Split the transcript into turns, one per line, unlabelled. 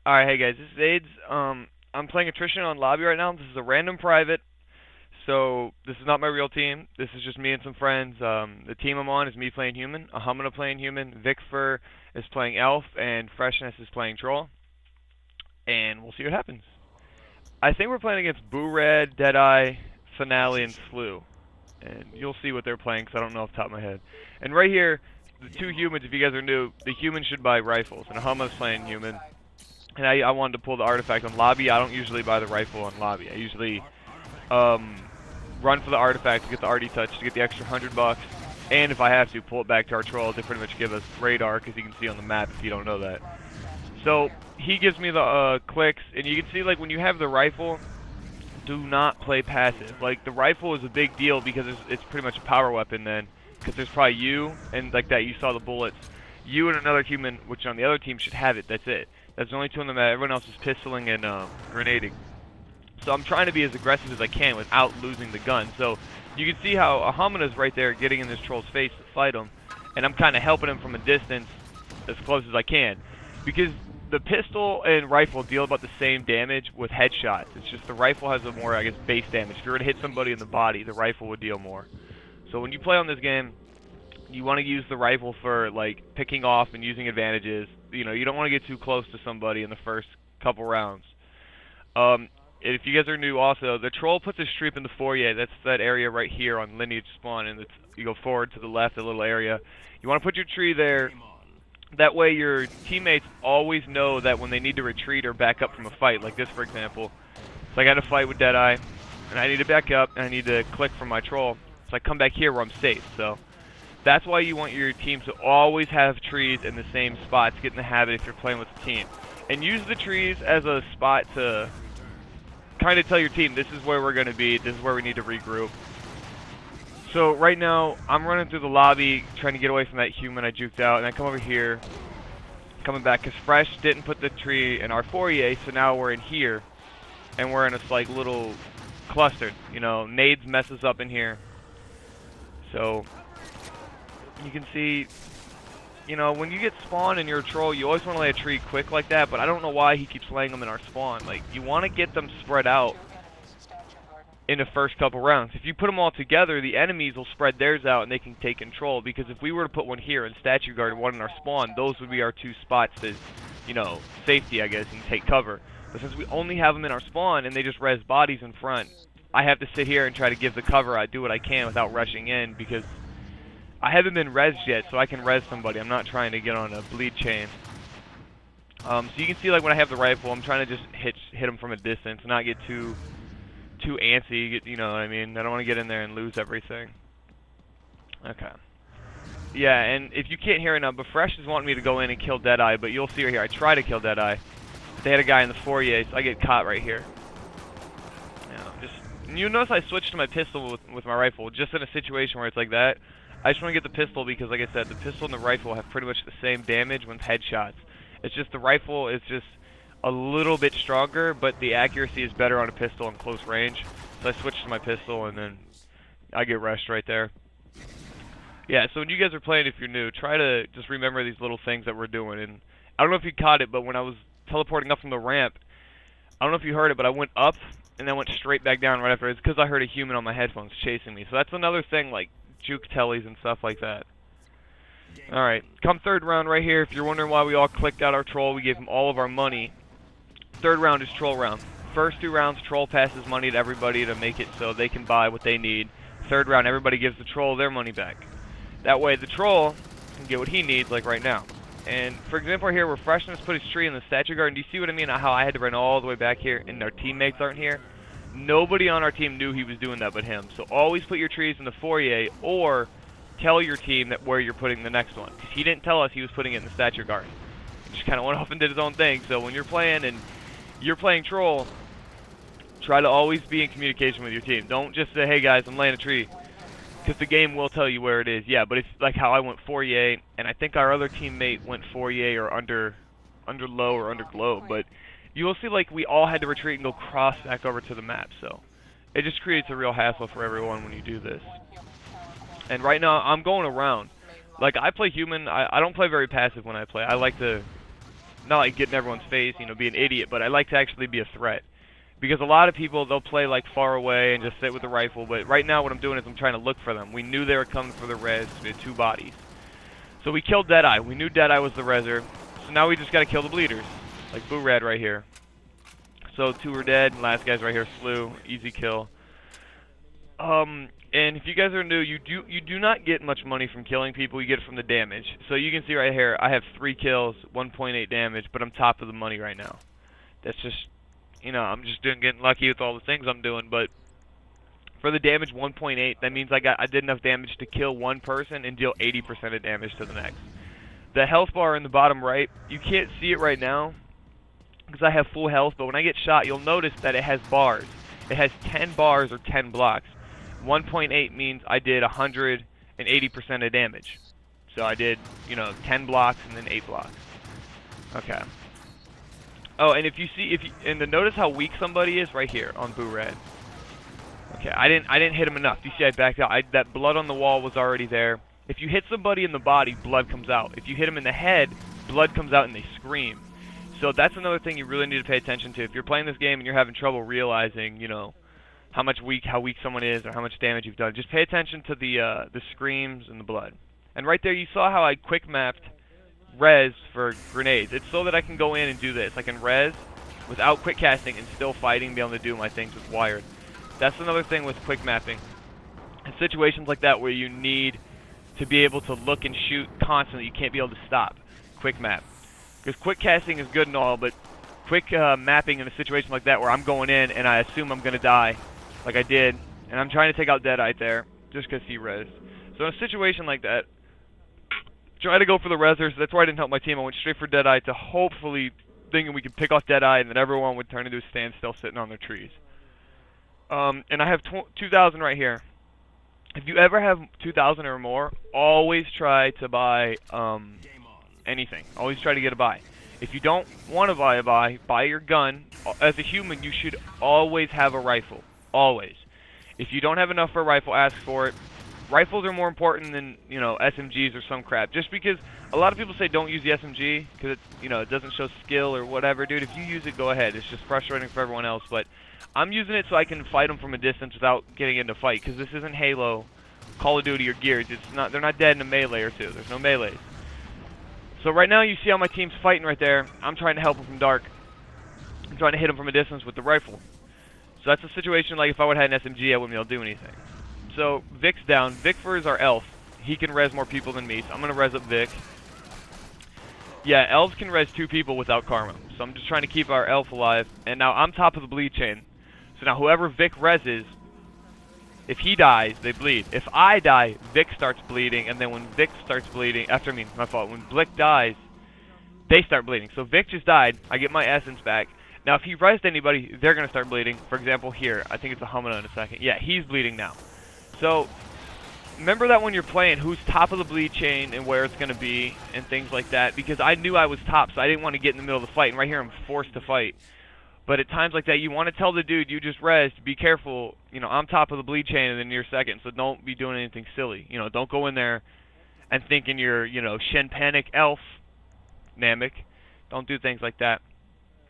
Alright, hey guys, this is AIDS. I'm playing Attrition on Lobby right now. This is a random private, so this is not my real team. This is just me and some friends. The team I'm on is me playing Human, Ahamana playing Human, Vicfur is playing Elf, and Freshness is playing Troll. And we'll see what happens. I think we're playing against Boo Red, Deadeye, Finale, and Slew. And you'll see what they're playing, because I don't know off the top of my head. And right here, the two humans, if you guys are new, the human should buy rifles, and Ahama's playing Human. And I wanted to pull the artifact on Lobby. I don't usually buy the rifle on Lobby. I usually run for the artifact to get the RD touch to get the extra $100. And if I have to, pull it back to our trolls. They pretty much give us radar, because you can see on the map if you don't know that. So he gives me the clicks, and you can see like when you have the rifle, do not play passive. Like the rifle is a big deal because it's pretty much a power weapon then, because there's probably you and like that. You saw the bullets. You and another human, which on the other team should have it. That's it. That's the only two on the map. Everyone else is pistoling and grenading. So I'm trying to be as aggressive as I can without losing the gun. So you can see how Ahamana's right there getting in this troll's face to fight him. And I'm kind of helping him from a distance as close as I can. Because the pistol and rifle deal about the same damage with headshots. It's just the rifle has a more, I guess, base damage. If you were to hit somebody in the body, the rifle would deal more. So when you play on this game, you want to use the rifle for like picking off and using advantages. You know, you don't want to get too close to somebody in the first couple rounds. If you guys are new also, the troll puts his streep in the foyer. That's that area right here on lineage spawn, and you go forward to the left, a little area. You want to put your tree there. That way your teammates always know that when they need to retreat or back up from a fight, like this for example. So I got a fight with Deadeye, and I need to back up, and I need to click from my troll. So I come back here where I'm safe. So that's why you want your team to always have trees in the same spot to get in the habit if you're playing with a team. And use the trees as a spot to kind of tell your team, this is where we're going to be, this is where we need to regroup. So right now, I'm running through the lobby, trying to get away from that human I juked out, and I come over here, coming back, because Fresh didn't put the tree in our foyer, so now we're in here, and we're in this like little clustered, you know, nades messes up in here. So you can see, you know, when you get spawned and you're a troll, you always want to lay a tree quick like that, but I don't know why he keeps laying them in our spawn. Like, you want to get them spread out in the first couple rounds. If you put them all together, the enemies will spread theirs out and they can take control, because if we were to put one here and statue guard and one in our spawn, those would be our two spots to, you know, safety, I guess, and take cover. But since we only have them in our spawn and they just res bodies in front, I have to sit here and try to give the cover. I do what I can without rushing in, because I haven't been rezzed yet, so I can res somebody. I'm not trying to get on a bleed chain. So you can see, like, when I have the rifle, I'm trying to just hit them from a distance, not get too antsy, you know what I mean? I don't want to get in there and lose everything. Okay. Yeah, and if you can't hear it now, but Fresh is wanting me to go in and kill Deadeye, but you'll see right here, I try to kill Deadeye. They had a guy in the foyer, so I get caught right here. You notice I switched to my pistol with my rifle, just in a situation where it's like that. I just want to get the pistol because, like I said, the pistol and the rifle have pretty much the same damage with headshots. It's just the rifle is just a little bit stronger, but the accuracy is better on a pistol in close range. So I switched to my pistol, and then I get rushed right there. Yeah, so when you guys are playing, if you're new, try to just remember these little things that we're doing. And I don't know if you caught it, but when I was teleporting up from the ramp, I don't know if you heard it, but I went up and then went straight back down right after. It's because I heard a human on my headphones chasing me. So that's another thing, like juke tellies and stuff like that. Alright, come third round right here. If you're wondering why we all clicked out our troll, we gave him all of our money. Third round is troll round. First two rounds, troll passes money to everybody to make it so they can buy what they need. Third round, everybody gives the troll their money back. That way the troll can get what he needs, like right now. And for example here, where Freshness put his tree in the statue garden, do you see what I mean? How I had to run all the way back here and our teammates aren't here? Nobody on our team knew he was doing that but him. So always put your trees in the foyer, or tell your team that where you're putting the next one. Because he didn't tell us he was putting it in the statue garden. He just kind of went off and did his own thing. So when you're playing and you're playing troll, try to always be in communication with your team. Don't just say, hey guys, I'm laying a tree. Because the game will tell you where it is. Yeah, but it's like how I went foyer, and I think our other teammate went foyer or under low or under glow. But you will see, like, we all had to retreat and go cross back over to the map. So it just creates a real hassle for everyone when you do this. And right now, I'm going around. Like, I play human. I don't play very passive when I play. I like to not like get in everyone's face, you know, be an idiot, but I like to actually be a threat. Because a lot of people, they'll play like far away and just sit with the rifle, but right now what I'm doing is I'm trying to look for them. We knew they were coming for the res, we had 2 bodies. So we killed Deadeye. We knew Deadeye was the reser. So now we just gotta kill the bleeders. Like Boo Rad right here. So 2 are dead, and last guy's right here, Slew. Easy kill. And if you guys are new, you do not get much money from killing people. You get it from the damage. So you can see right here, I have 3 kills, 1.8 damage, but I'm top of the money right now. That's just, you know, I'm just getting lucky with all the things I'm doing. But for the damage 1.8, that means I did enough damage to kill 1 person and deal 80% of damage to the next. The health bar in the bottom right, you can't see it right now because I have full health, but when I get shot, you'll notice that it has bars. It has 10 bars or 10 blocks. 1.8 means I did 180% of damage. So I did, you know, 10 blocks and then 8 blocks. Okay. Oh, and if you see, and notice how weak somebody is right here on Boo Red. Okay, I didn't hit him enough. You see, I backed out. That blood on the wall was already there. If you hit somebody in the body, blood comes out. If you hit them in the head, blood comes out and they scream. So that's another thing you really need to pay attention to. If you're playing this game and you're having trouble realizing, you know, how weak someone is or how much damage you've done, just pay attention to the screams and the blood. And right there, you saw how I quick mapped res for grenades. It's so that I can go in and do this. I can res without quick casting and still fighting, be able to do my things with wired. That's another thing with quick mapping. In situations like that where you need to be able to look and shoot constantly, you can't be able to stop. Quick map. Because quick casting is good and all, but quick mapping in a situation like that where I'm going in and I assume I'm going to die, like I did, and I'm trying to take out Deadeye there, just because he res. So in a situation like that, try to go for the resers. That's why I didn't help my team. I went straight for Deadeye to hopefully thinking we could pick off Deadeye and then everyone would turn into a standstill sitting on their trees. And I have 2,000 right here. If you ever have 2,000 or more, always try to buy anything. Always try to get a buy. If you don't want to buy a buy your gun. As a human, you should always have a rifle. Always. If you don't have enough for a rifle, ask for it. Rifles are more important than, you know, SMGs or some crap. Just because a lot of people say don't use the SMG because you know, it doesn't show skill or whatever, dude. If you use it, go ahead. It's just frustrating for everyone else, but I'm using it so I can fight them from a distance without getting into a fight, because this isn't Halo, Call of Duty, or Gears. It's not. They're not dead in a melee or two. There's no melees. So right now you see how my team's fighting right there. I'm trying to help them from dark. I'm trying to hit them from a distance with the rifle. So that's a situation like if I would have had an SMG, I wouldn't be able to do anything. So Vic's down. Vic is our elf. He can res more people than me, so I'm going to res up Vic. Yeah, elves can res 2 people without karma. So I'm just trying to keep our elf alive. And now I'm top of the bleed chain. So now whoever Vic reses, if he dies, they bleed. If I die, Vic starts bleeding. And then when Vic starts bleeding, my fault, when Blick dies, they start bleeding. So Vic just died. I get my essence back. Now if he resed anybody, they're going to start bleeding. For example, here. I think it's a Humana in a second. Yeah, he's bleeding now. So remember that when you're playing, who's top of the bleed chain and where it's going to be and things like that. Because I knew I was top, so I didn't want to get in the middle of the fight. And right here, I'm forced to fight. But at times like that, you want to tell the dude you just resed, be careful. You know, I'm top of the bleed chain and then you're second, so don't be doing anything silly. You know, don't go in there and thinking you're, you know, Shen Panic Elf, Namek. Don't do things like that.